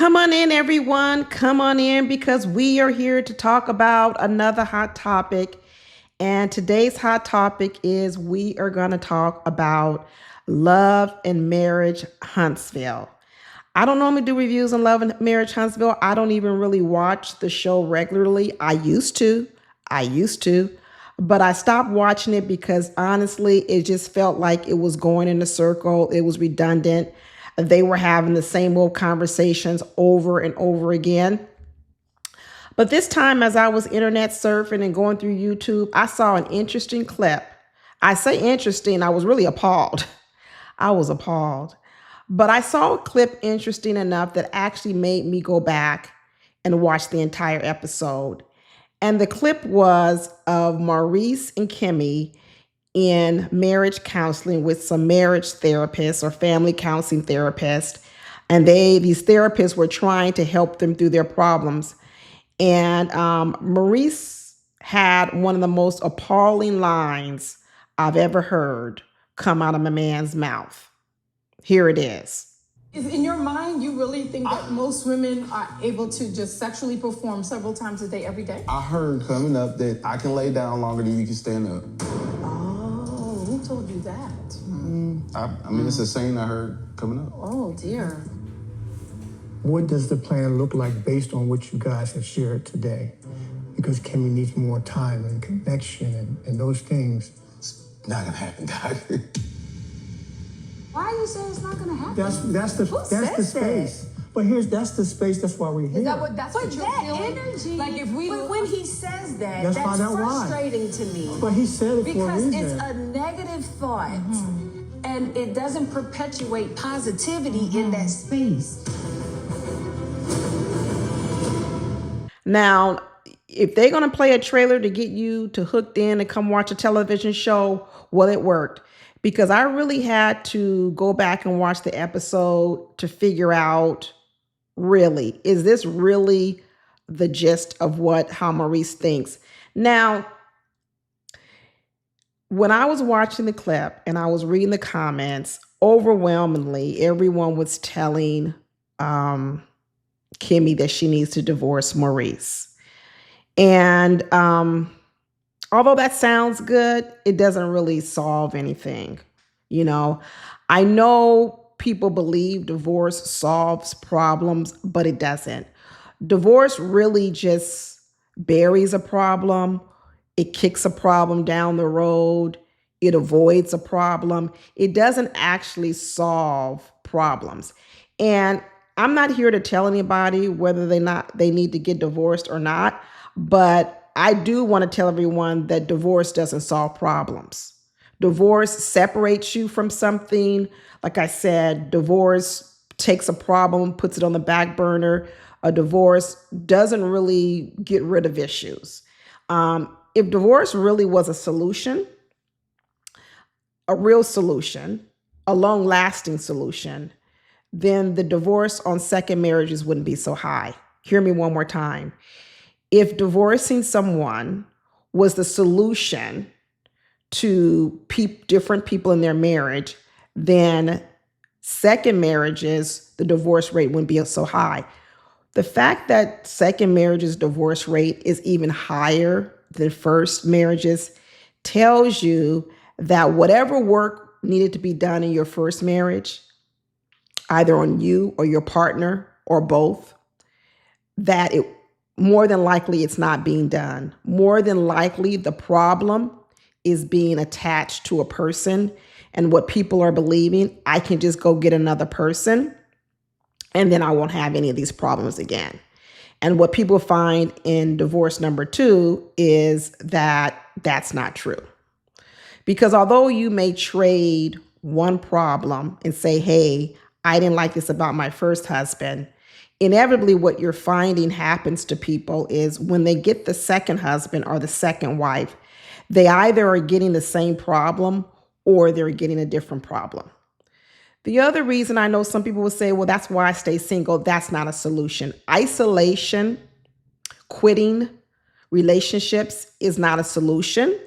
Come on in, everyone. Come on in because we are here to talk about another hot topic. And today's hot topic is we are going to talk about Love and Marriage Huntsville. I don't normally do reviews on Love and Marriage Huntsville. I don't even really watch the show regularly. I used to, but I stopped watching it because honestly, it just felt like it was going in a circle. It was redundant. They were having the same old conversations over and over again. But this time, as I was internet surfing and going through YouTube, I saw an interesting clip. I say interesting, I was really appalled. I was appalled. But I saw a clip interesting enough that actually made me go back and watch the entire episode. And the clip was of Maurice and Kimmie in marriage counseling with some marriage therapists or family counseling therapists. And these therapists were trying to help them through their problems. And Maurice had one of the most appalling lines I've ever heard come out of a man's mouth. Here it is. In your mind, you really think that most women are able to just sexually perform several times a day, every day? I heard coming up that I can lay down longer than you can stand up. Oh, who told you that? I mean, it's a saying I heard coming up. Oh, dear. What does the plan look like based on what you guys have shared today? Because Kimmie needs more time and connection and those things. It's not gonna happen, Doc. Why are you saying it's not going to happen? That's the space. But that's the space. That's why we're here. Is that what you're feeling? Energy. Like if we when he says that, Let's that's find out why. frustrating to me. But he said it for a because reason. it's a negative thought, and it doesn't perpetuate positivity in that space. Now, if they're going to play a trailer to get you to hooked in and come watch a television show, well, it worked. Because I really had to go back and watch the episode to figure out, really, is this really the gist of how Maurice thinks? Now, when I was watching the clip and I was reading the comments, overwhelmingly, everyone was telling Kimmie that she needs to divorce Maurice. And although that sounds good, it doesn't really solve anything. You know, I know people believe divorce solves problems, but it doesn't. Divorce really just buries a problem. It kicks a problem down the road. It avoids a problem. It doesn't actually solve problems. And I'm not here to tell anybody whether they need to get divorced or not, but I do want to tell everyone that divorce doesn't solve problems. Divorce separates you from something. Like I said, divorce takes a problem, puts it on the back burner. A divorce doesn't really get rid of issues. If divorce really was a solution, a real solution, a long-lasting solution, then the divorce on second marriages wouldn't be so high. Hear me one more time. If divorcing someone was the solution to different people in their marriage, then second marriages, the divorce rate wouldn't be so high. The fact that second marriages divorce rate is even higher than first marriages tells you that whatever work needed to be done in your first marriage, either on you or your partner or both, that more than likely it's not being done. More than likely the problem is being attached to a person, and what people are believing, I can just go get another person and then I won't have any of these problems again. And what people find in divorce number 2 is that that's not true. Because although you may trade one problem and say, hey, I didn't like this about my first husband, inevitably what you're finding happens to people is when they get the second husband or the second wife, they either are getting the same problem or they're getting a different problem. The other reason I know some people will say, well, that's why I stay single. That's not a solution. Isolation, quitting relationships is not a solution.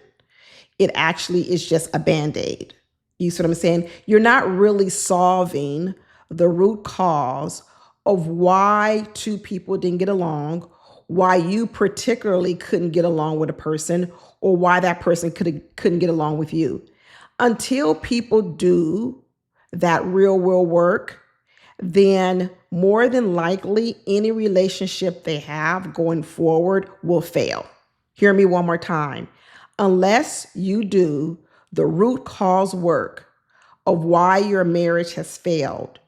It actually is just a Band-Aid. You see what I'm saying? You're not really solving the root cause of why two people didn't get along, why you particularly couldn't get along with a person, or why that person couldn't get along with you. Until people do that real work, then more than likely any relationship they have going forward will fail. Hear me one more time. Unless you do the root cause work of why your marriage has failed,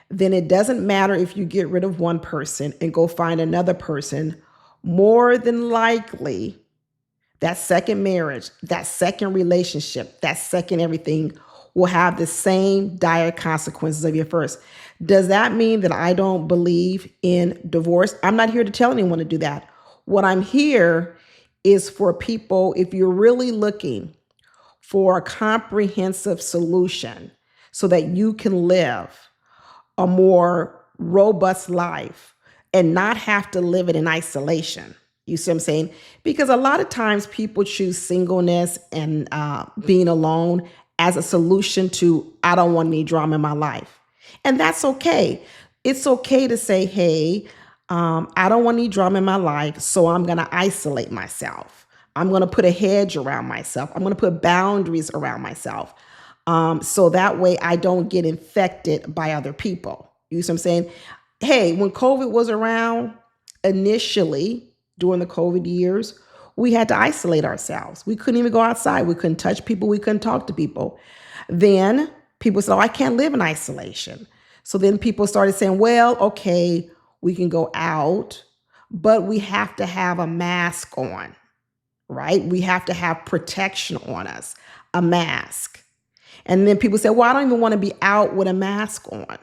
then it doesn't matter if you get rid of one person and go find another person. More than likely, that second marriage, that second relationship, that second everything will have the same dire consequences of your first. Does that mean that I don't believe in divorce? I'm not here to tell anyone to do that. What I'm here is for people, if you're really looking for a comprehensive solution so that you can live a more robust life and not have to live it in isolation. You see what I'm saying? Because a lot of times people choose singleness and being alone as a solution to, I don't want any drama in my life. And that's okay. It's okay to say, hey, I don't want any drama in my life, so I'm going to isolate myself. I'm going to put a hedge around myself. I'm going to put boundaries around myself. So that way I don't get infected by other people. You see what I'm saying? Hey, when COVID was around, initially during the COVID years, we had to isolate ourselves. We couldn't even go outside. We couldn't touch people. We couldn't talk to people. Then people said, oh, I can't live in isolation. So then people started saying, well, okay, we can go out, but we have to have a mask on, right? We have to have protection on us, a mask. And then people said, well, I don't even want to be out with a mask on,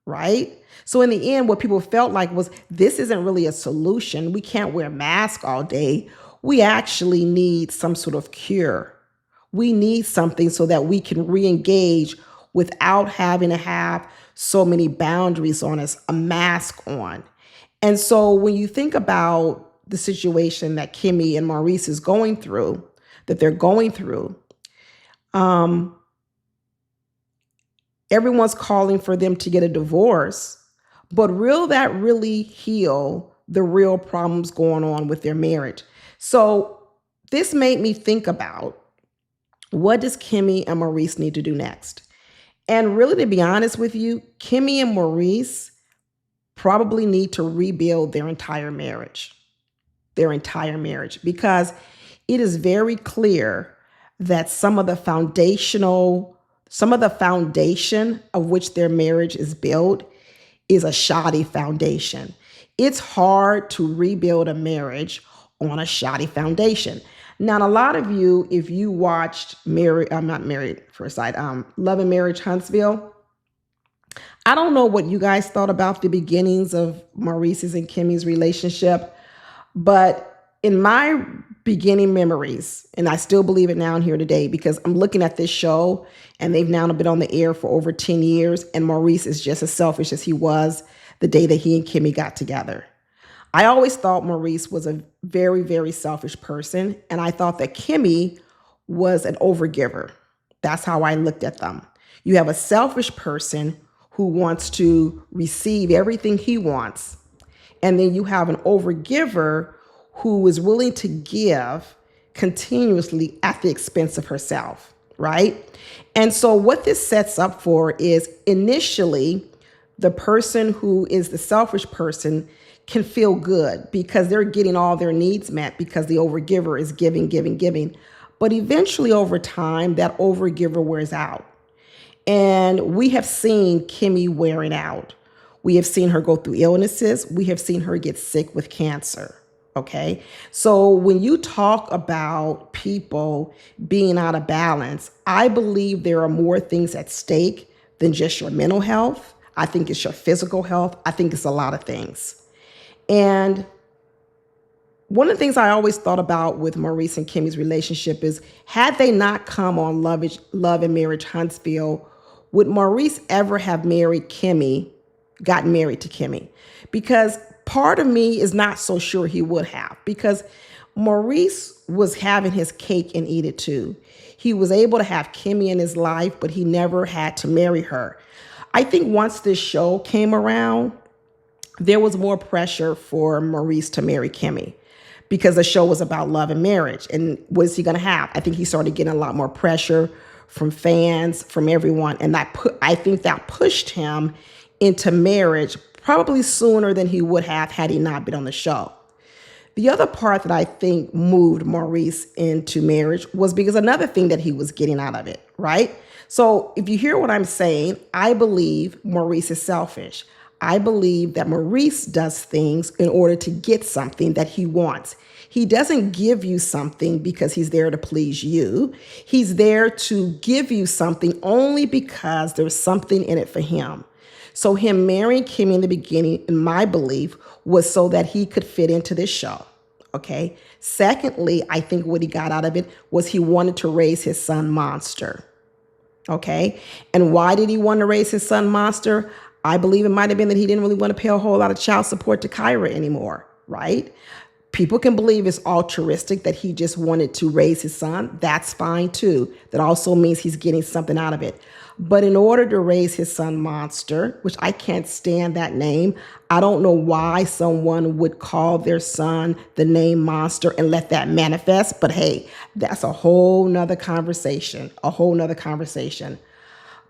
right? So in the end, what people felt like was, this isn't really a solution. We can't wear masks all day. We actually need some sort of cure. We need something so that we can re-engage without having to have so many boundaries on us, a mask on. And so when you think about the situation that Kimmie and Maurice is going through, that they're going through, everyone's calling for them to get a divorce, but will that really heal the real problems going on with their marriage? So this made me think about, what does Kimmie and Maurice need to do next? And really, to be honest with you, Kimmie and Maurice probably need to rebuild their entire marriage, because it is very clear that some of the foundation of which their marriage is built is a shoddy foundation. It's hard to rebuild a marriage on a shoddy foundation. Now, a lot of you, if you watched Love and Marriage Huntsville, I don't know what you guys thought about the beginnings of Maurice's and Kimmie's relationship, but in my beginning memories, and I still believe it now and here today, because I'm looking at this show and they've now been on the air for over 10 years, and Maurice is just as selfish as he was the day that he and Kimmie got together. I always thought Maurice was a very, very selfish person, and I thought that Kimmie was an overgiver. That's how I looked at them. You have a selfish person who wants to receive everything he wants, and then you have an overgiver who is willing to give continuously at the expense of herself, right? And so what this sets up for is, initially, the person who is the selfish person can feel good because they're getting all their needs met because the overgiver is giving. But eventually, over time, that overgiver wears out. And we have seen Kimmie wearing out. We have seen her go through illnesses. We have seen her get sick with cancer. Okay. So when you talk about people being out of balance, I believe there are more things at stake than just your mental health. I think it's your physical health. I think it's a lot of things. And one of the things I always thought about with Maurice and Kimmie's relationship is, had they not come on Love and Marriage Huntsville, would Maurice ever have gotten married to Kimmie? Because part of me is not so sure he would have, because Maurice was having his cake and eat it too. He was able to have Kimmie in his life, but he never had to marry her. I think once this show came around, there was more pressure for Maurice to marry Kimmie because the show was about love and marriage. And what is he going to have? I think he started getting a lot more pressure from fans, from everyone. And I think that pushed him into marriage probably sooner than he would have had he not been on the show. The other part that I think moved Maurice into marriage was because another thing that he was getting out of it, right? So if you hear what I'm saying, I believe Maurice is selfish. I believe that Maurice does things in order to get something that he wants. He doesn't give you something because he's there to please you. He's there to give you something only because there's something in it for him. So him marrying Kimmie in the beginning, in my belief, was so that he could fit into this show. Okay. Secondly, I think what he got out of it was he wanted to raise his son Monster. Okay. And why did he want to raise his son Monster? I believe it might have been that he didn't really want to pay a whole lot of child support to Kyra anymore. Right. People can believe it's altruistic that he just wanted to raise his son. That's fine too. That also means he's getting something out of it. But in order to raise his son Monster, which I can't stand that name, I don't know why someone would call their son the name Monster and let that manifest. But hey, that's a whole nother conversation,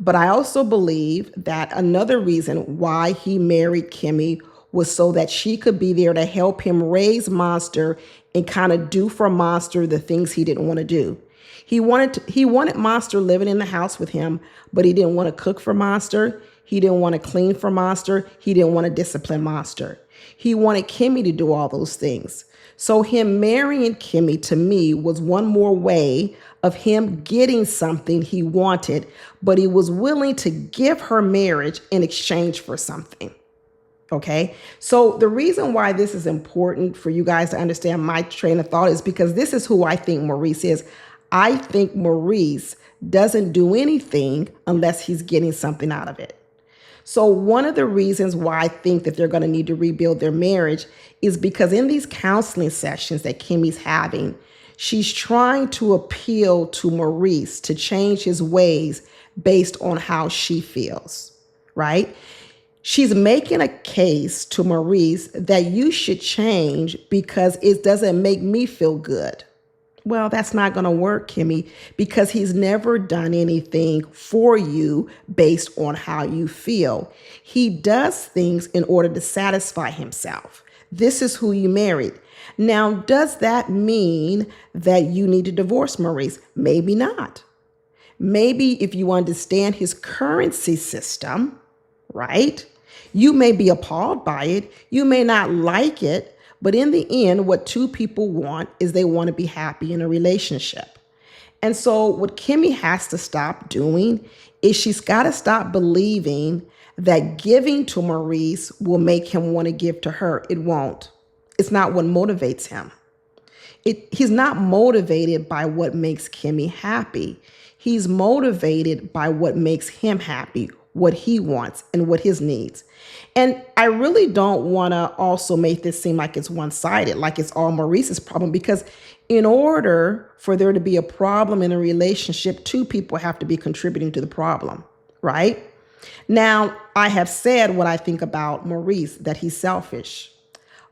But I also believe that another reason why he married Kimmie was so that she could be there to help him raise Monster and kind of do for Monster the things he didn't want to do. He wanted Monster living in the house with him, but he didn't want to cook for Monster. He didn't want to clean for Monster. He didn't want to discipline Monster. He wanted Kimmie to do all those things. So him marrying Kimmie to me was one more way of him getting something he wanted, but he was willing to give her marriage in exchange for something. Okay, so the reason why this is important for you guys to understand my train of thought is because this is who I think Maurice is. I think Maurice doesn't do anything unless he's getting something out of it. So one of the reasons why I think that they're going to need to rebuild their marriage is because in these counseling sessions that Kimmie's having, she's trying to appeal to Maurice to change his ways based on how she feels, right? She's making a case to Maurice that you should change because it doesn't make me feel good. Well, that's not going to work, Kimmie, because he's never done anything for you based on how you feel. He does things in order to satisfy himself. This is who you married. Now, does that mean that you need to divorce Maurice? Maybe not. Maybe if you understand his currency system, right? You may be appalled by it. You may not like it. But in the end, what two people want is they want to be happy in a relationship. And so what Kimmie has to stop doing is she's got to stop believing that giving to Maurice will make him want to give to her. It won't. It's not what motivates him. He's not motivated by what makes Kimmie happy. He's motivated by what makes him happy, what he wants and what his needs. And I really don't want to also make this seem like it's one-sided, like it's all Maurice's problem, because in order for there to be a problem in a relationship, two people have to be contributing to the problem, right? Now, I have said what I think about Maurice, that he's selfish.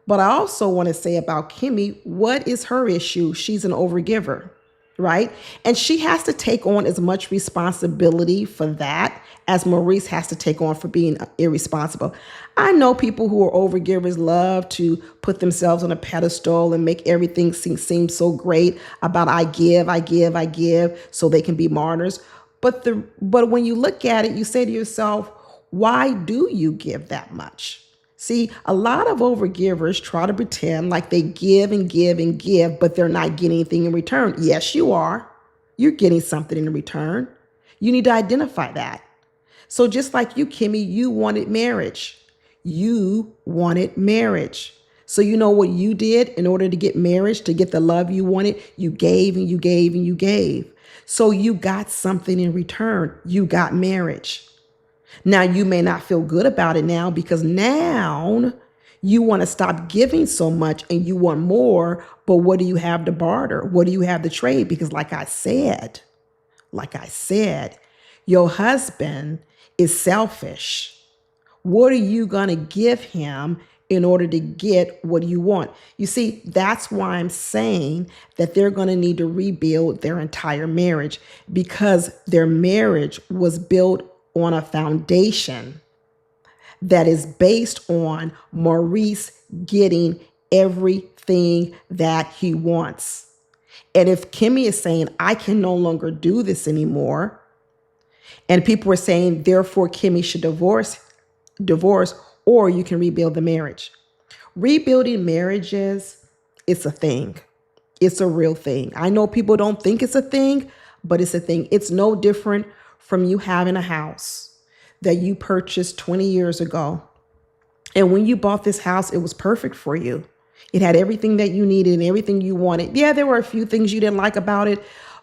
But I also want to say about Kimmie, what is her issue? She's an overgiver, right? And she has to take on as much responsibility for that as Maurice has to take on for being irresponsible. I know people who are overgivers love to put themselves on a pedestal and make everything seem so great about I give, so they can be martyrs. But when you look at it, you say to yourself, why do you give that much? See, a lot of overgivers try to pretend like they give and give and give, but they're not getting anything in return. Yes, you are. You're getting something in return. You need to identify that. So just like you, Kimmie, you wanted marriage. You wanted marriage. So you know what you did in order to get marriage, to get the love you wanted? You gave and you gave and you gave. So you got something in return. You got marriage. Now, you may not feel good about it now because now you want to stop giving so much and you want more. But what do you have to barter? What do you have to trade? Because like I said, your husband is selfish. What are you going to give him in order to get what you want? You see, that's why I'm saying that they're going to need to rebuild their entire marriage, because their marriage was built on a foundation that is based on Maurice getting everything that he wants. And if Kimmie is saying, I can no longer do this anymore, and people are saying, therefore, Kimmie should divorce, or you can rebuild the marriage. Rebuilding marriages, it's a thing. It's a real thing. I know people don't think it's a thing, but it's a thing. It's no different from you having a house that you purchased 20 years ago. And when you bought this house, it was perfect for you. It had everything that you needed and everything you wanted. Yeah, there were a few things you didn't like about it,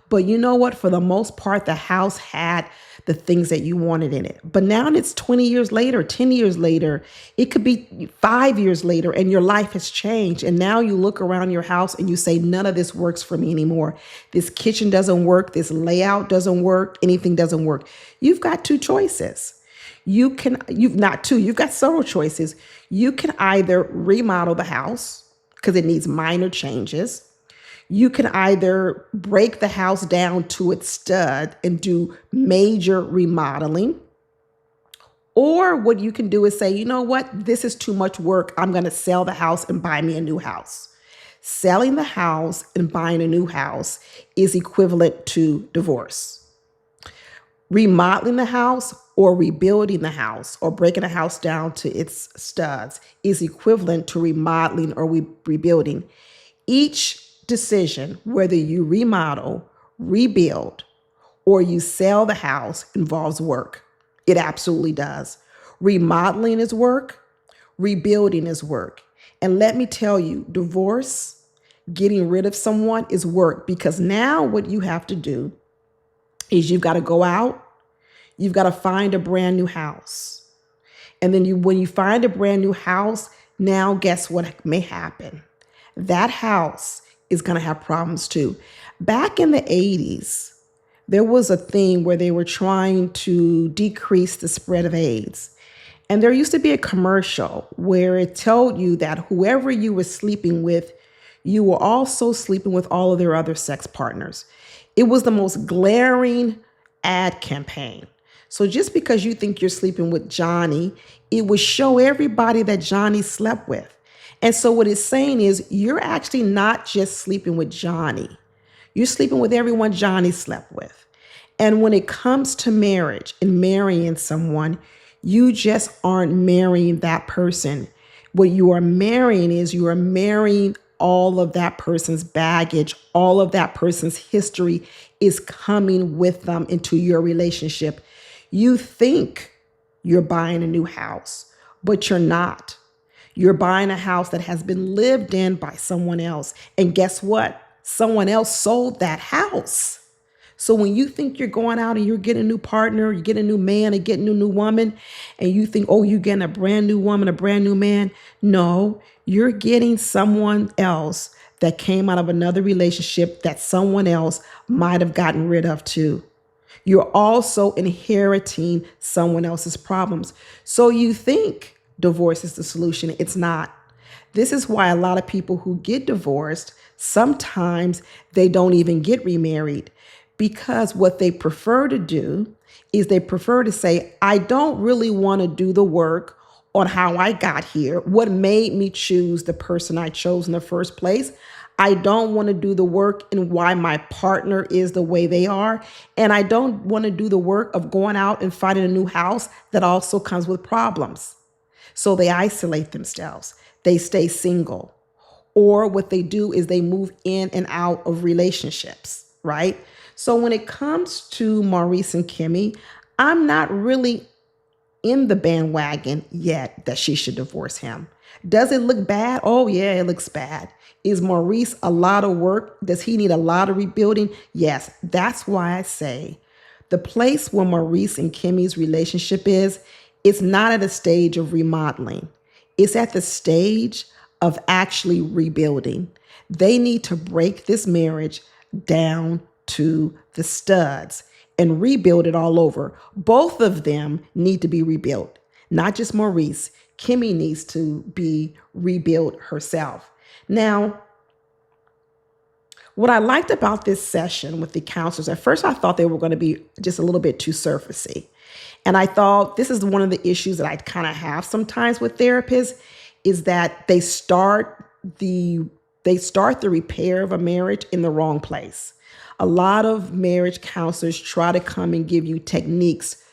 but you know what? For the most part, the house had the things that you wanted in it. But now it's 20 years later, 10 years later, it could be 5 years later, and your life has changed. And now you look around your house and you say, none of this works for me anymore. This kitchen doesn't work. This layout doesn't work. Anything doesn't work. You've got two choices. You've got several choices. You can either remodel the house because it needs minor changes. You can either break the house down to its stud and do major remodeling. Or what you can do is say, you know what, this is too much work. I'm going to sell the house and buy me a new house. Selling the house and buying a new house is equivalent to divorce. Remodeling the house or rebuilding the house or breaking a house down to its studs is equivalent to remodeling or rebuilding. Each decision, whether you remodel, rebuild, or you sell the house, involves work. It absolutely does. Remodeling is work. Rebuilding is work. And let me tell you, divorce, getting rid of someone, is work, because now what you have to do is you've got to go out, you've got to find a brand new house. And then when you find a brand new house, now guess what may happen? That house is going to have problems too. Back in the 80s, there was a thing where they were trying to decrease the spread of AIDS. And there used to be a commercial where it told you that whoever you were sleeping with, you were also sleeping with all of their other sex partners. It was the most glaring ad campaign. So just because you think you're sleeping with Johnny, it would show everybody that Johnny slept with. And so what it's saying is you're actually not just sleeping with Johnny. You're sleeping with everyone Johnny slept with. And when it comes to marriage and marrying someone, you just aren't marrying that person. What you are marrying is you are marrying all of that person's baggage, all of that person's history is coming with them into your relationship. You think you're buying a new house, but you're not. You're buying a house that has been lived in by someone else. And guess what? Someone else sold that house. So when you think you're going out and you're getting a new partner, you get a new man and getting a new woman, and you think, oh, you're getting a brand new woman, a brand new man. No, you're getting someone else that came out of another relationship that someone else might have gotten rid of too. You're also inheriting someone else's problems. So you think divorce is the solution. It's not. This is why a lot of people who get divorced, sometimes they don't even get remarried, because what they prefer to do is they prefer to say, I don't really want to do the work on how I got here, what made me choose the person I chose in the first place. I don't want to do the work in why my partner is the way they are. And I don't want to do the work of going out and finding a new house that also comes with problems. So they isolate themselves. They stay single. Or what they do is they move in and out of relationships, right? So when it comes to Maurice and Kimmie, I'm not really in the bandwagon yet that she should divorce him. Does it look bad? Oh, yeah, it looks bad. Is Maurice a lot of work? Does he need a lot of rebuilding? Yes, that's why I say the place where Maurice and Kimmie's relationship is, it's not at a stage of remodeling. It's at the stage of actually rebuilding. They need to break this marriage down to the studs and rebuild it all over. Both of them need to be rebuilt. not just Maurice. Kimmie needs to be rebuilt herself. Now, what I liked about this session with the counselors, at first I thought they were going to be just a little bit too surfacey. And I thought this is one of the issues that I kind of have sometimes with therapists, is that they start the repair of a marriage in the wrong place. A lot of marriage counselors try to come and give you techniques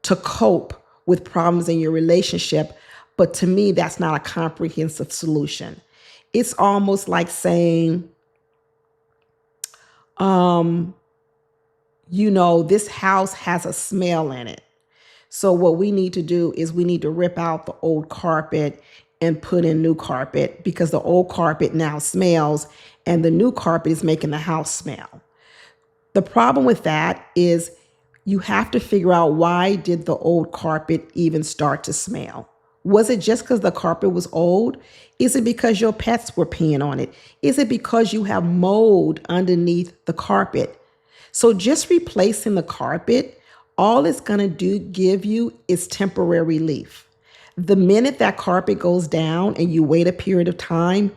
to cope with problems in your relationship, but to me, that's not a comprehensive solution. It's almost like saying, this house has a smell in it. So what we need to do is we need to rip out the old carpet and put in new carpet, because the old carpet now smells and the new carpet is making the house smell. The problem with that is you have to figure out, why did the old carpet even start to smell? Was it just because the carpet was old? Is it because your pets were peeing on it? Is it because you have mold underneath the carpet? So just replacing the carpet, all it's going to give you is temporary relief. The minute that carpet goes down and you wait a period of time,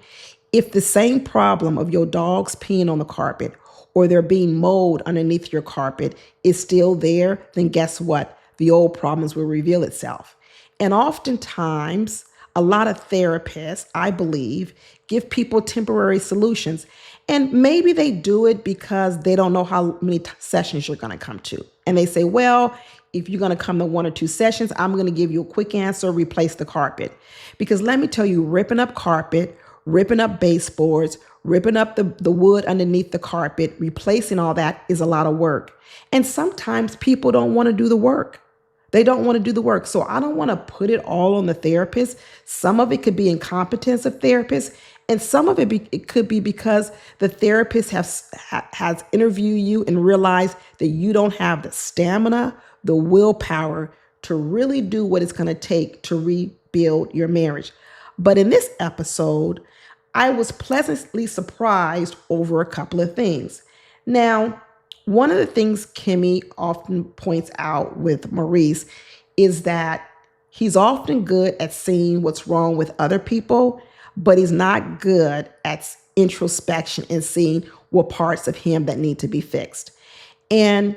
if the same problem of your dogs peeing on the carpet or there being mold underneath your carpet is still there, then guess what? The old problems will reveal itself. And oftentimes, a lot of therapists, I believe, give people temporary solutions. And maybe they do it because they don't know how many sessions you're going to come to. And they say, well, if you're going to come to 1 or 2 sessions, I'm going to give you a quick answer, replace the carpet. Because let me tell you, ripping up carpet, ripping up baseboards, ripping up the wood underneath the carpet, replacing all that is a lot of work. And sometimes people don't want to do the work. They don't want to do the work. So I don't want to put it all on the therapist. Some of it could be incompetence of therapists, and some of it could be because the therapist has interviewed you and realized that you don't have the stamina, the willpower to really do what it's going to take to rebuild your marriage. But in this episode, I was pleasantly surprised over a couple of things. Now, one of the things Kimmie often points out with Maurice is that he's often good at seeing what's wrong with other people, but he's not good at introspection and seeing what parts of him that need to be fixed. And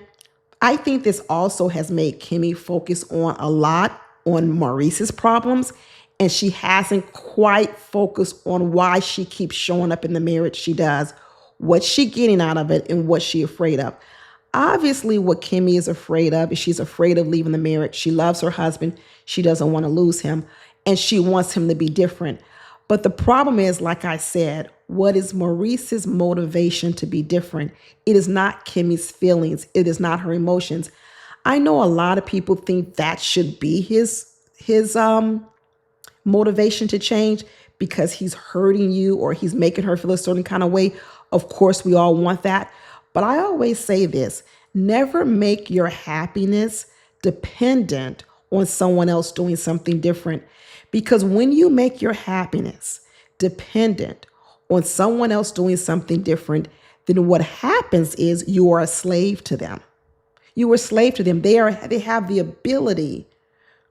I think this also has made Kimmie focus a lot on Maurice's problems, and she hasn't quite focused on why she keeps showing up in the marriage she does, what's she getting out of it, and what's she afraid of. Obviously, what Kimmie is afraid of is she's afraid of leaving the marriage. She loves her husband. She doesn't want to lose him, and she wants him to be different. But the problem is, like I said, what is Maurice's motivation to be different? It is not Kimmie's feelings. It is not her emotions. I know a lot of people think that should be his motivation to change, because he's hurting you or he's making her feel a certain kind of way. Of course, we all want that. But I always say this: never make your happiness dependent on someone else doing something different. Because when you make your happiness dependent on someone else doing something different, then what happens is you are a slave to them. You are a slave to them. They have the ability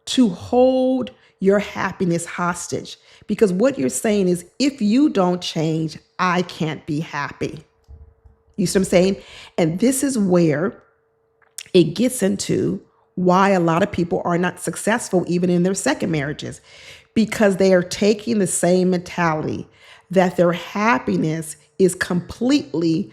to hold your happiness hostage. Because what you're saying is, if you don't change, I can't be happy. You see what I'm saying? And this is where it gets into why a lot of people are not successful even in their second marriages, because they are taking the same mentality that their happiness is completely,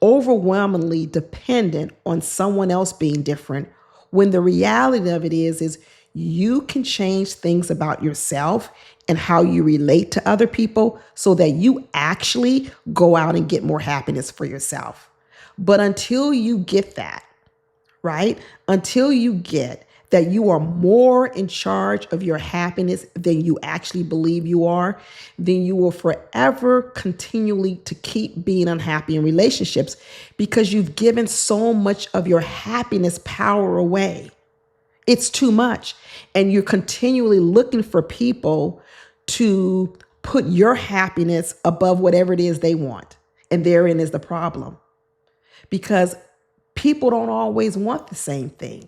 overwhelmingly dependent on someone else being different, when the reality of it is you can change things about yourself and how you relate to other people so that you actually go out and get more happiness for yourself. But until you get that, right? Until you get that you are more in charge of your happiness than you actually believe you are, then you will forever continually to keep being unhappy in relationships, because you've given so much of your happiness power away. It's too much. And you're continually looking for people to put your happiness above whatever it is they want. And therein is the problem. Because people don't always want the same thing,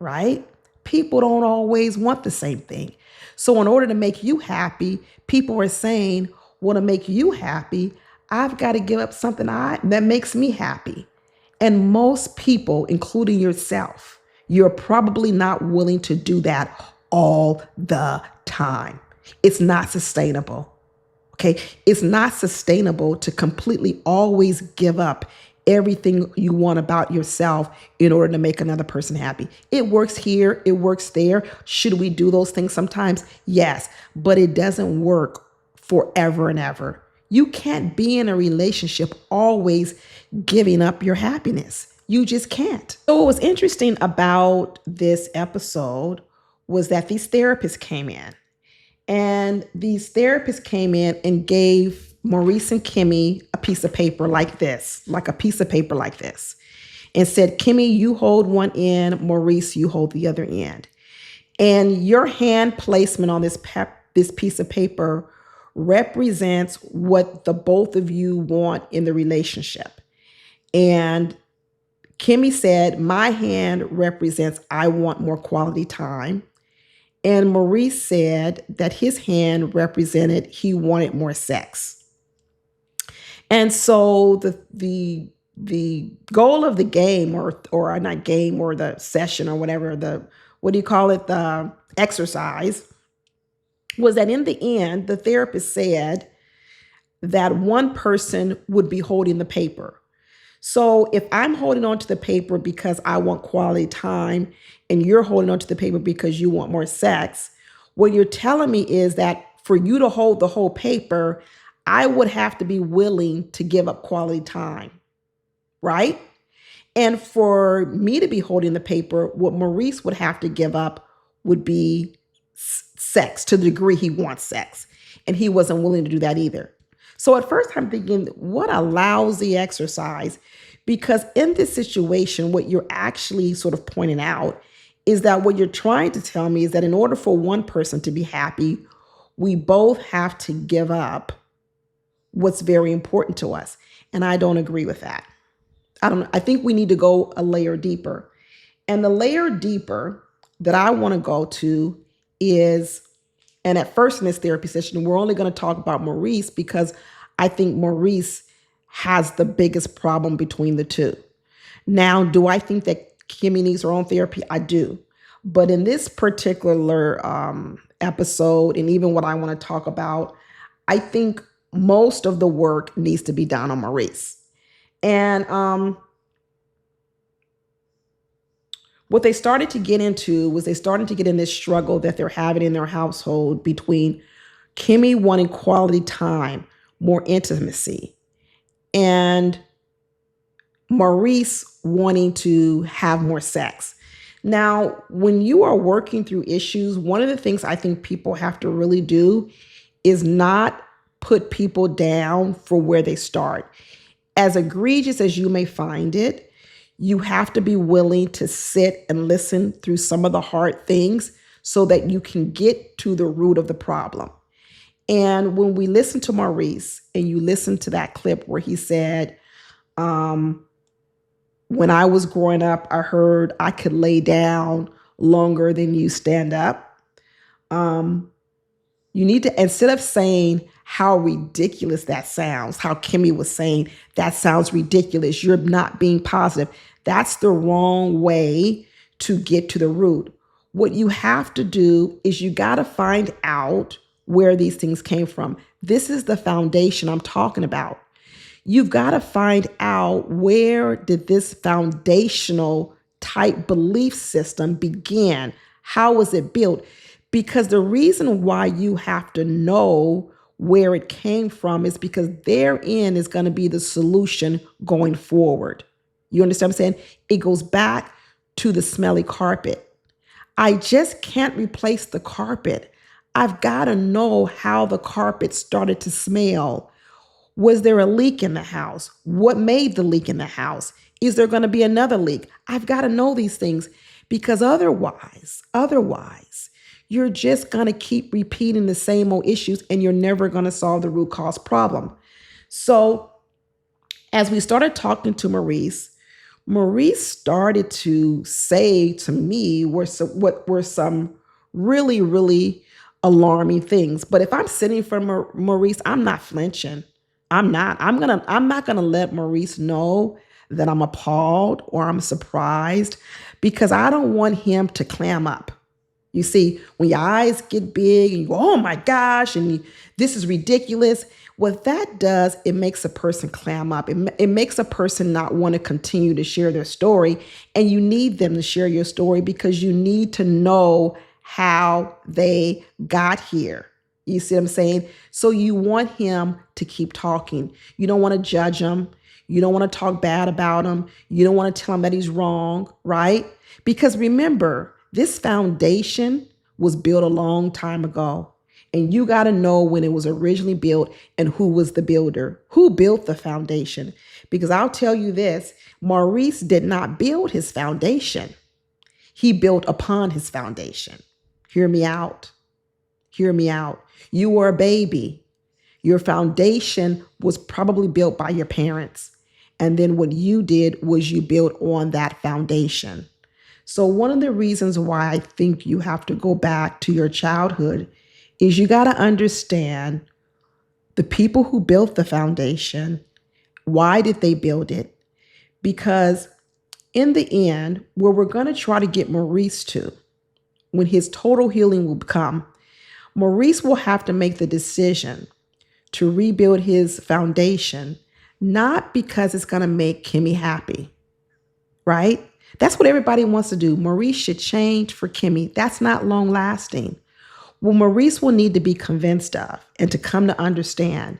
right? people don't always want the same thing. So in order to make you happy, people are saying, well, to make you happy, I've got to give up something that makes me happy. And most people, including yourself, you're probably not willing to do that all the time. It's not sustainable. Okay. It's not sustainable to completely always give up everything you want about yourself in order to make another person happy. It works here. It works there. Should we do those things sometimes? Yes, but it doesn't work forever and ever. You can't be in a relationship always giving up your happiness. You just can't. So what was interesting about this episode was that these therapists came in. And these therapists came in and gave Maurice and Kimmie a piece of paper like this, and said, Kimmie, you hold one end, Maurice, you hold the other end. And your hand placement on this piece of paper represents what the both of you want in the relationship. And Kimmie said, my hand represents I want more quality time. And Maurice said that his hand represented he wanted more sex. And so the goal of the game or not game or the session or whatever, the exercise, was that in the end, the therapist said that one person would be holding the paper. So if I'm holding on to the paper because I want quality time and you're holding on to the paper because you want more sex, what you're telling me is that for you to hold the whole paper, I would have to be willing to give up quality time, right? And for me to be holding the paper, what Maurice would have to give up would be sex to the degree he wants sex. And he wasn't willing to do that either. So at first I'm thinking, what a lousy exercise, because in this situation, what you're actually sort of pointing out is that what you're trying to tell me is that in order for one person to be happy, we both have to give up what's very important to us. And I don't agree with that. I think we need to go a layer deeper. And the layer deeper that I want to go to is, and at first in this therapy session, we're only going to talk about Maurice because I think Maurice has the biggest problem between the two. Now, do I think that Kimmie needs her own therapy? I do. But in this particular episode, and even what I want to talk about, I think most of the work needs to be done on Maurice. And what they started to get into was they started to get in this struggle that they're having in their household between Kimmie wanting quality time, more intimacy, and Maurice wanting to have more sex. Now, when you are working through issues, one of the things I think people have to really do is not put people down for where they start. As egregious as you may find it, you have to be willing to sit and listen through some of the hard things so that you can get to the root of the problem. And when we listen to Maurice and you listen to that clip where he said, when I was growing up, I heard I could lay down longer than you stand up. You need to, instead of saying how ridiculous that sounds, how Kimmie was saying that sounds ridiculous, you're not being positive. That's the wrong way to get to the root. What you have to do is you got to find out where these things came from. This is the foundation I'm talking about. You've got to find out, where did this foundational type belief system begin? How was it built? Because the reason why you have to know where it came from is because therein is going to be the solution going forward. You understand what I'm saying? It goes back to the smelly carpet. I just can't replace the carpet. I've got to know how the carpet started to smell. Was there a leak in the house? What made the leak in the house? Is there going to be another leak? I've got to know these things, because otherwise, you're just going to keep repeating the same old issues and you're never going to solve the root cause problem. So as we started talking to Maurice, Maurice started to say to me what were some really, really alarming things. But if I'm sitting for Maurice, I'm not flinching. I'm not. I'm not gonna let Maurice know that I'm appalled or I'm surprised because I don't want him to clam up. You see, when your eyes get big and you go, oh my gosh, and this is ridiculous, what that does, it makes a person clam up. It makes a person not want to continue to share their story. And you need them to share your story because you need to know how they got here. You see what I'm saying? So you want him to keep talking. You don't want to judge him. You don't want to talk bad about him. You don't want to tell him that he's wrong, right? Because remember, this foundation was built a long time ago. And you got to know when it was originally built and who was the builder, who built the foundation. Because I'll tell you this, Maurice did not build his foundation. He built upon his foundation. Hear me out. Hear me out. You were a baby. Your foundation was probably built by your parents. And then what you did was you built on that foundation. So one of the reasons why I think you have to go back to your childhood is you got to understand the people who built the foundation. Why did they build it? Because in the end, where we're going to try to get Maurice to, when his total healing will come, Maurice will have to make the decision to rebuild his foundation, not because it's going to make Kimmie happy, right? That's what everybody wants to do. Maurice should change for Kimmie. That's not long lasting. What Maurice will need to be convinced of and to come to understand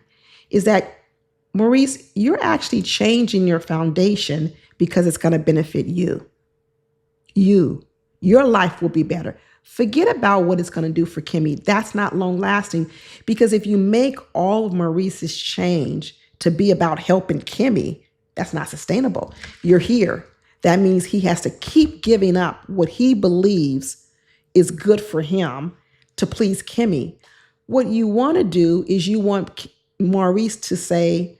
is that, Maurice, you're actually changing your foundation because it's going to benefit you. Your life will be better. Forget about what it's going to do for Kimmie. That's not long lasting because if you make all of Maurice's change to be about helping Kimmie, that's not sustainable. You're here. That means he has to keep giving up what he believes is good for him to please Kimmie. What you want to do is you want Maurice to say,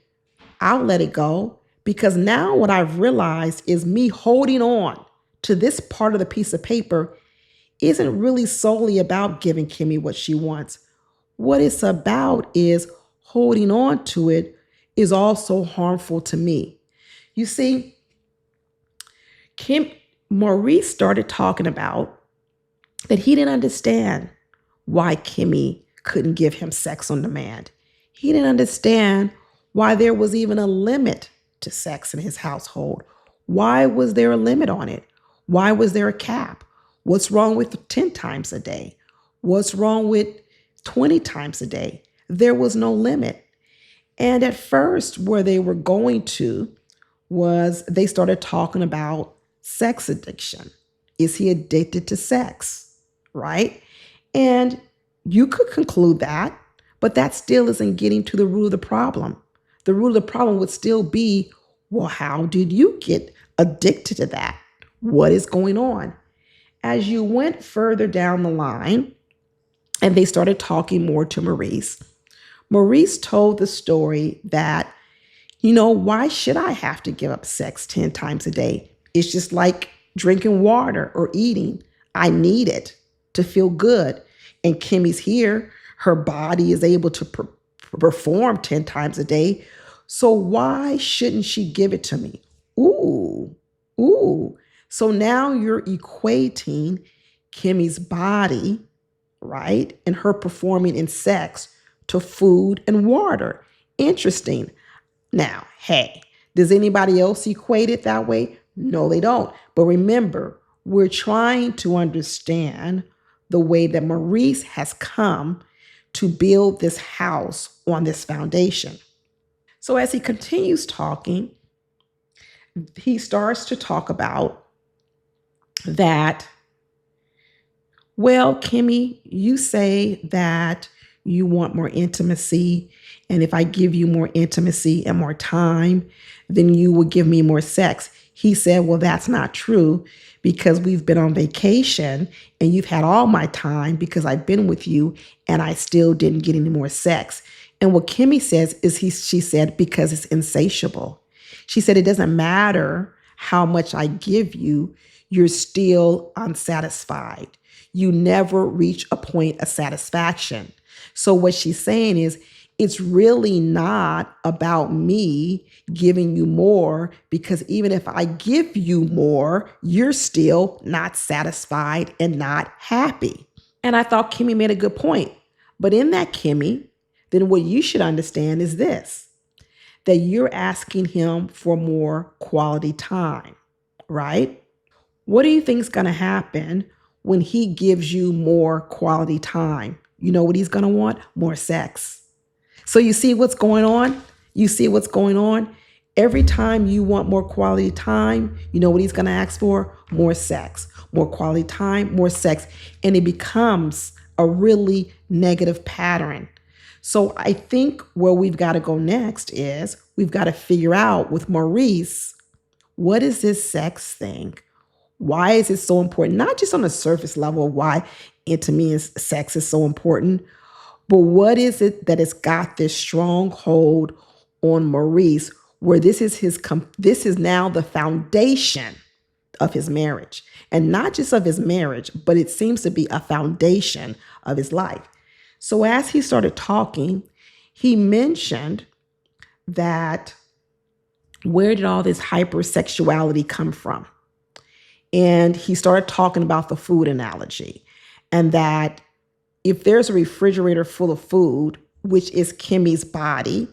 I'll let it go, because now what I've realized is me holding on to this part of the piece of paper isn't really solely about giving Kimmie what she wants. What it's about is holding on to it is also harmful to me. You see, Maurice started talking about that he didn't understand why Kimmie couldn't give him sex on demand. He didn't understand why there was even a limit to sex in his household. Why was there a limit on it? Why was there a cap? What's wrong with 10 times a day? What's wrong with 20 times a day? There was no limit. And at first, where they were going to was they started talking about sex addiction. Is he addicted to sex? Right? And you could conclude that, but that still isn't getting to the root of the problem. The root of the problem would still be, well, how did you get addicted to that? What is going on? As you went further down the line and they started talking more to Maurice, Maurice told the story that, why should I have to give up sex 10 times a day? It's just like drinking water or eating. I need it to feel good. And Kimmie's here. Her body is able to perform 10 times a day. So why shouldn't she give it to me? Ooh. So now you're equating Kimmie's body, right, and her performing in sex to food and water. Interesting. Now, hey, does anybody else equate it that way? No, they don't. But remember, we're trying to understand the way that Maurice has come to build this house on this foundation. So as he continues talking, he starts to talk about that, well, Kimmie, you say that you want more intimacy. And if I give you more intimacy and more time, then you will give me more sex. He said, well, that's not true because we've been on vacation and you've had all my time because I've been with you and I still didn't get any more sex. And what Kimmie says is she said, because it's insatiable. She said, it doesn't matter how much I give you, you're still unsatisfied. You never reach a point of satisfaction. So what she's saying is, it's really not about me giving you more, because even if I give you more, you're still not satisfied and not happy. And I thought Kimmie made a good point. But in that, Kimmie, then what you should understand is this, that you're asking him for more quality time, right? What do you think is going to happen when he gives you more quality time? You know what he's going to want? More sex. So you see what's going on? You see what's going on? Every time you want more quality time, you know what he's going to ask for? More sex. More quality time, more sex. And it becomes a really negative pattern. So I think where we've got to go next is we've got to figure out with Maurice, what is this sex thing? Why is it so important? Not just on the surface level, why intimacy and sex is so important, but what is it that has got this strong hold on Maurice, where this is now the foundation of his marriage, and not just of his marriage, but it seems to be a foundation of his life. So as he started talking, he mentioned that where did all this hypersexuality come from? And he started talking about the food analogy, and that if there's a refrigerator full of food, which is Kimmie's body,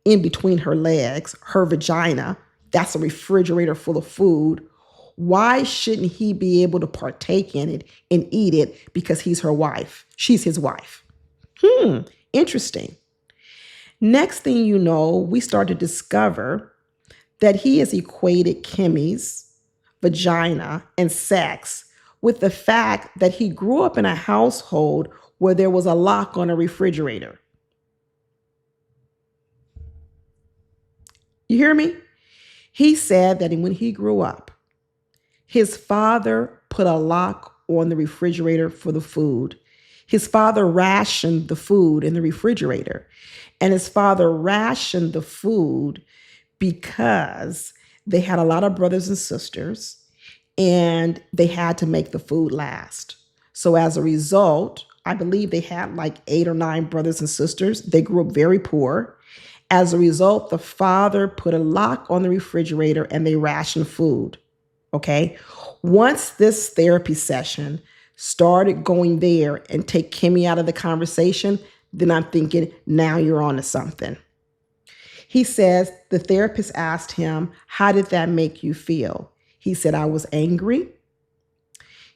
in between her legs, her vagina, that's a refrigerator full of food. Why shouldn't he be able to partake in it and eat it because he's her wife? She's his wife. Interesting. Next thing you know, we start to discover that he has equated Kimmie's vagina and sex with the fact that he grew up in a household where there was a lock on a refrigerator. You hear me? He said that when he grew up, his father put a lock on the refrigerator for the food. His father rationed the food in the refrigerator. And his father rationed the food because they had a lot of brothers and sisters, and they had to make the food last. So as a result, I believe they had like 8 or 9 brothers and sisters. They grew up very poor. As a result, the father put a lock on the refrigerator and they rationed food. Okay. Once this therapy session started going there and take Kimmie out of the conversation, then I'm thinking, now you're on to something. He says the therapist asked him, how did that make you feel? He said, I was angry.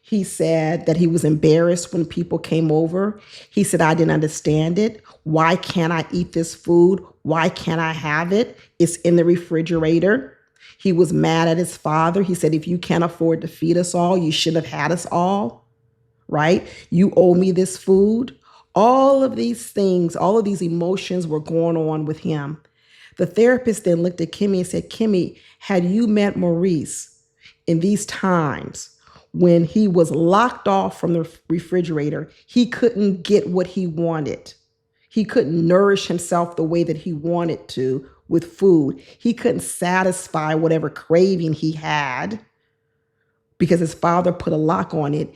He said that he was embarrassed when people came over. He said, I didn't understand it. Why can't I eat this food? Why can't I have it? It's in the refrigerator. He was mad at his father. He said, if you can't afford to feed us all, you should have had us all, right? You owe me this food. All of these things, all of these emotions were going on with him. The therapist then looked at Kimmie and said, Kimmie, had you met Maurice in these times when he was locked off from the refrigerator, he couldn't get what he wanted. He couldn't nourish himself the way that he wanted to with food. He couldn't satisfy whatever craving he had because his father put a lock on it.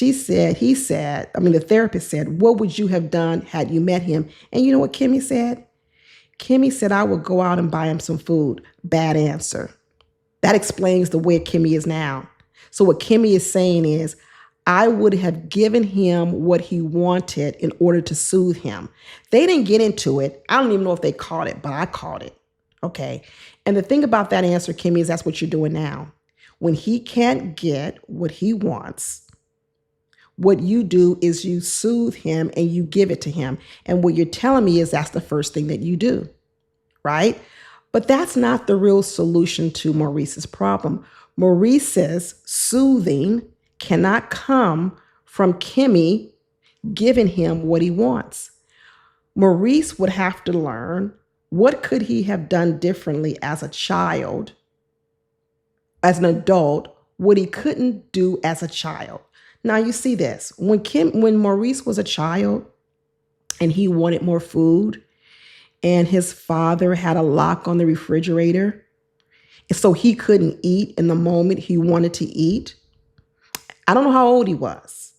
The therapist said, what would you have done had you met him? And you know what Kimmie said? Kimmie said, I would go out and buy him some food. Bad answer. That explains the way Kimmie is now. So what Kimmie is saying is, I would have given him what he wanted in order to soothe him. They didn't get into it. I don't even know if they caught it, but I caught it. Okay. And the thing about that answer, Kimmie, is that's what you're doing now. When he can't get what he wants, what you do is you soothe him and you give it to him. And what you're telling me is that's the first thing that you do, right? But that's not the real solution to Maurice's problem. Maurice's soothing cannot come from Kimmie giving him what he wants. Maurice would have to learn, what could he have done differently as a child, as an adult, what he couldn't do as a child. Now you see this, when Maurice was a child and he wanted more food and his father had a lock on the refrigerator so he couldn't eat in the moment he wanted to eat. I don't know how old he was,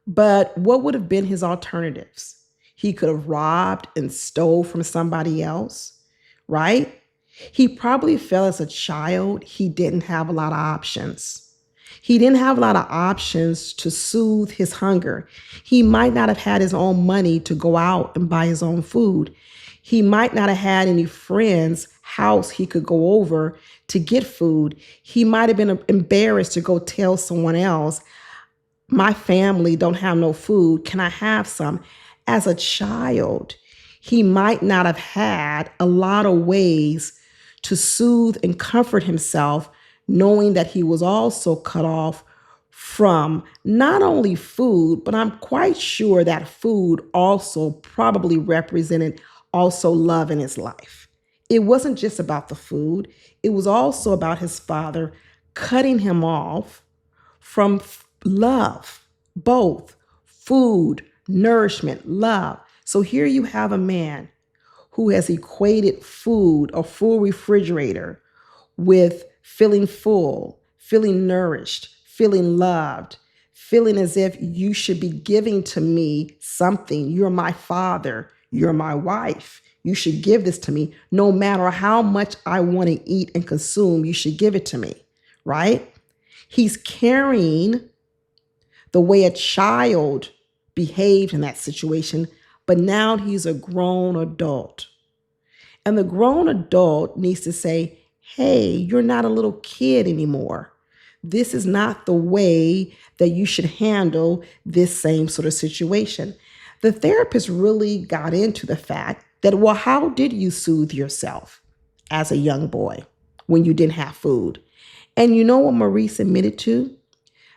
but what would have been his alternatives? He could have robbed and stole from somebody else, right? He probably felt as a child he didn't have a lot of options. He didn't have a lot of options to soothe his hunger. He might not have had his own money to go out and buy his own food. He might not have had any friends' house he could go over to get food. He might have been embarrassed to go tell someone else, my family don't have no food. Can I have some? As a child, he might not have had a lot of ways to soothe and comfort himself, knowing that he was also cut off from not only food, but I'm quite sure that food also probably represented also love in his life. It wasn't just about the food. It was also about his father cutting him off from love, both food, nourishment, love. So here you have a man who has equated food, a full refrigerator, with feeling full, feeling nourished, feeling loved, feeling as if you should be giving to me something. You're my father. You're my wife. You should give this to me. No matter how much I want to eat and consume, you should give it to me, right? He's carrying the way a child behaved in that situation, but now he's a grown adult. And the grown adult needs to say, hey, you're not a little kid anymore. This is not the way that you should handle this same sort of situation. The therapist really got into the fact that, well, how did you soothe yourself as a young boy when you didn't have food? And you know what Maurice admitted to?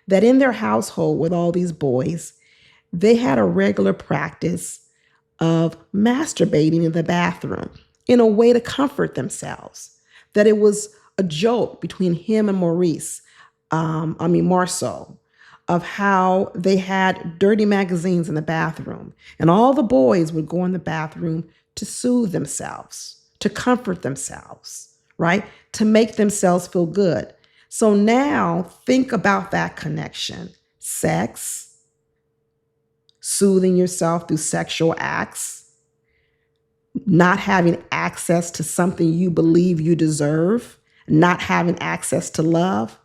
That in their household with all these boys, they had a regular practice of masturbating in the bathroom in a way to comfort themselves. That it was a joke between him and Marceau, of how they had dirty magazines in the bathroom. And all the boys would go in the bathroom to soothe themselves, to comfort themselves, right? To make themselves feel good. So now think about that connection. Sex, soothing yourself through sexual acts, not having access to something you believe you deserve, not having access to love.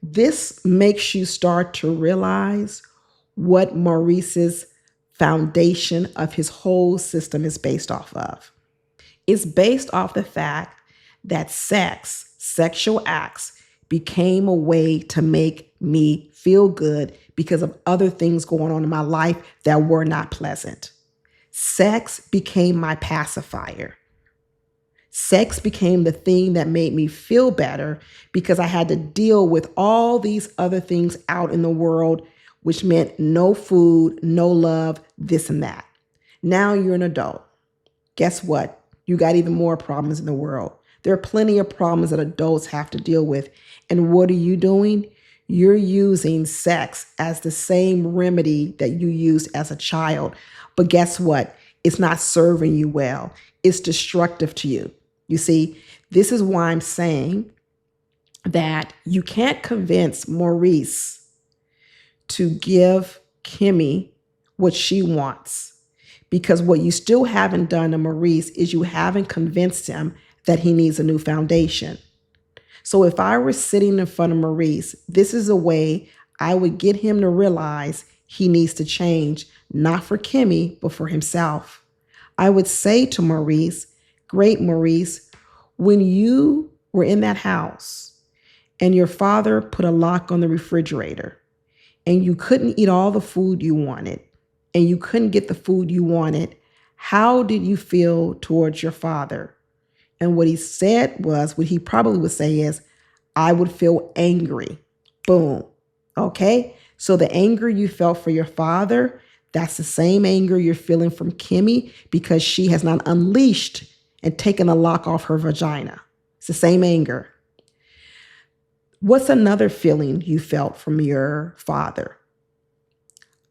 This makes you start to realize what Maurice's foundation of his whole system is based off of. It's based off the fact that sex, sexual acts, became a way to make me feel good because of other things going on in my life that were not pleasant. Sex became my pacifier. Sex became the thing that made me feel better because I had to deal with all these other things out in the world, which meant no food, no love, this and that. Now you're an adult. Guess what? You got even more problems in the world. There are plenty of problems that adults have to deal with. And what are you doing? You're using sex as the same remedy that you used as a child. But guess what? It's not serving you well. It's destructive to you. You see, this is why I'm saying that you can't convince Maurice to give Kimmie what she wants. Because what you still haven't done to Maurice is you haven't convinced him that he needs a new foundation. So if I were sitting in front of Maurice, this is a way I would get him to realize he needs to change, not for Kimmie, but for himself. I would say to Maurice, great Maurice, when you were in that house and your father put a lock on the refrigerator and you couldn't eat all the food you wanted and you couldn't get the food you wanted, how did you feel towards your father? And what he said was, what he probably would say is, I would feel angry. Boom. Okay? So the anger you felt for your father, that's the same anger you're feeling from Kimmie because she has not unleashed and taken the lock off her vagina. It's the same anger. What's another feeling you felt from your father?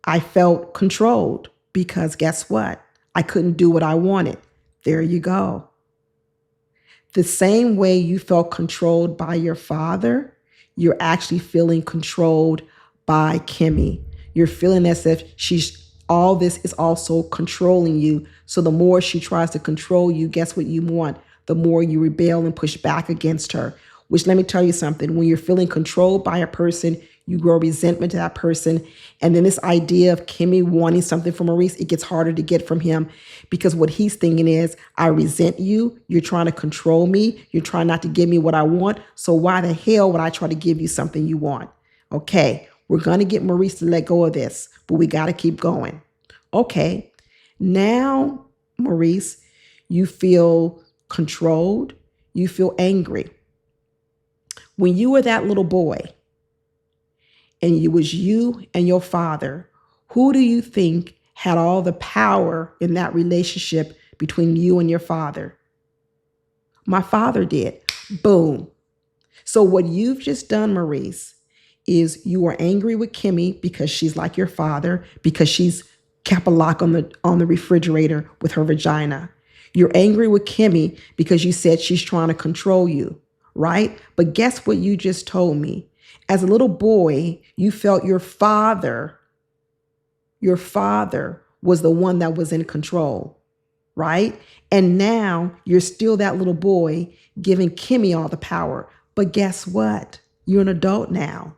I felt controlled because guess what? I couldn't do what I wanted. There you go. The same way you felt controlled by your father, you're actually feeling controlled by Kimmie. You're feeling as if all this is also controlling you. So the more she tries to control you, guess what you want? The more you rebel and push back against her. Which, let me tell you something, when you're feeling controlled by a person, you grow resentment to that person. And then this idea of Kimmie wanting something from Maurice, it gets harder to get from him, because what he's thinking is, I resent you. You're trying to control me. You're trying not to give me what I want. So why the hell would I try to give you something you want? Okay, we're going to get Maurice to let go of this, but we got to keep going. Okay, now, Maurice, you feel controlled. You feel angry. When you were that little boy, and it was you and your father, who do you think had all the power in that relationship between you and your father? My father did. Boom. So what you've just done, Maurice, is you are angry with Kimmie because she's like your father, because she's kept a lock on the refrigerator with her vagina. You're angry with Kimmie because you said she's trying to control you, right? But guess what you just told me? As a little boy, you felt your father was the one that was in control, right? And now you're still that little boy giving Kimmie all the power. But guess what? You're an adult now.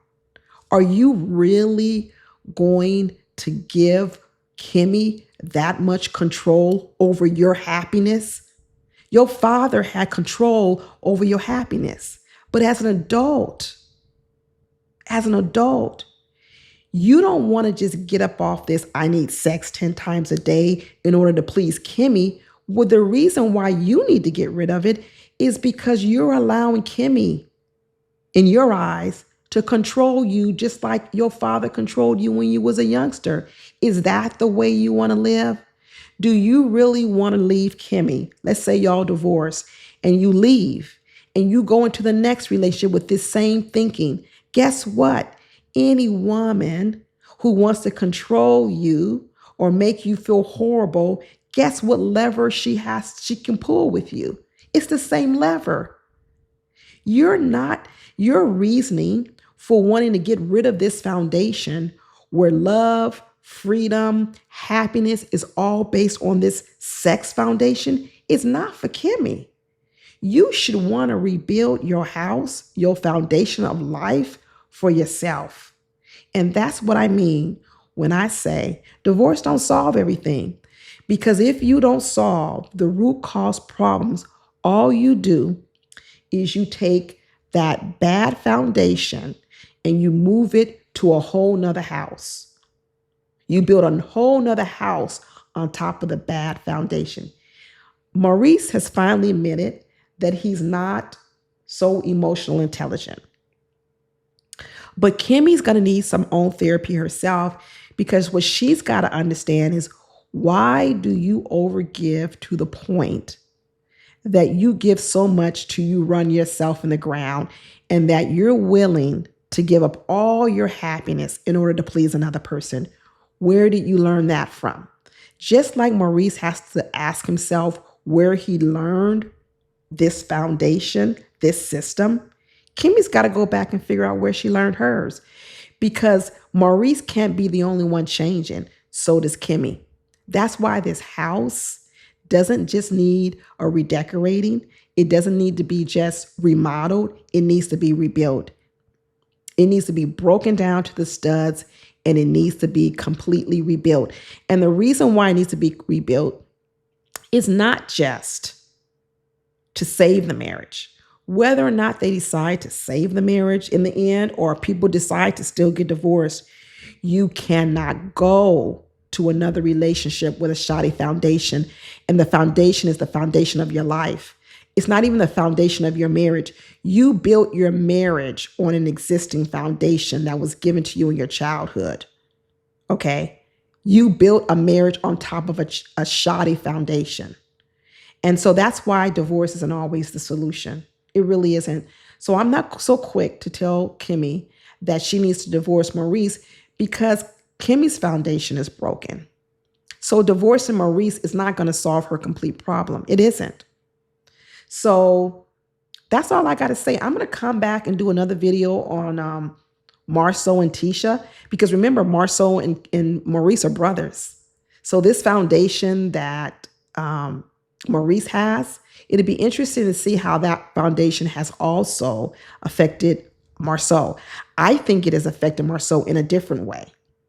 Are you really going to give Kimmie that much control over your happiness? Your father had control over your happiness. But as an adult, you don't want to just get up off this, I need sex 10 times a day in order to please Kimmie. Well, the reason why you need to get rid of it is because you're allowing Kimmie, in your eyes, to control you just like your father controlled you when you was a youngster. Is that the way you want to live? Do you really want to leave Kimmie? Let's say y'all divorce and you leave and you go into the next relationship with this same thinking. Guess what? Any woman who wants to control you or make you feel horrible, guess what lever she can pull with you? It's the same lever. Your reasoning for wanting to get rid of this foundation where love, freedom, happiness is all based on this sex foundation is not for Kimmie. You should want to rebuild your house, your foundation of life for yourself. And that's what I mean when I say divorce don't solve everything. Because if you don't solve the root cause problems, all you do is you take that bad foundation and you move it to a whole nother house. You build a whole nother house on top of the bad foundation. Maurice has finally admitted that he's not so emotional intelligent. But Kimmie's going to need some own therapy herself, because what she's got to understand is, why do you overgive to the point that you give so much to you run yourself in the ground, and that you're willing to give up all your happiness in order to please another person? Where did you learn that from? Just like Maurice has to ask himself where he learned this foundation, this system, Kimmie's got to go back and figure out where she learned hers, because Maurice can't be the only one changing. So does Kimmie. That's why this house doesn't just need a redecorating. It doesn't need to be just remodeled. It needs to be rebuilt. It needs to be broken down to the studs, and it needs to be completely rebuilt. And the reason why it needs to be rebuilt is not just to save the marriage. Whether or not they decide to save the marriage in the end, or people decide to still get divorced, you cannot go to another relationship with a shoddy foundation. And the foundation is the foundation of your life. It's not even the foundation of your marriage. You built your marriage on an existing foundation that was given to you in your childhood. Okay? You built a marriage on top of a shoddy foundation. And so that's why divorce isn't always the solution. It really isn't. So I'm not so quick to tell Kimmie that she needs to divorce Maurice, because Kimmie's foundation is broken. So divorcing Maurice is not going to solve her complete problem. It isn't. So That's all I got to say. I'm going to come back and do another video on Marceau and Tisha, because remember, Marceau and Maurice are brothers. So this foundation that Maurice has, it'd be interesting to see how that foundation has also affected Marceau. I think it has affected Marceau in a different way.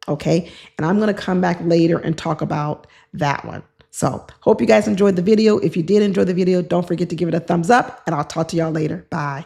Okay. And I'm going to come back later and talk about that one. So hope you guys enjoyed the video. If you did enjoy the video, don't forget to give it a thumbs up, and I'll talk to y'all later. Bye.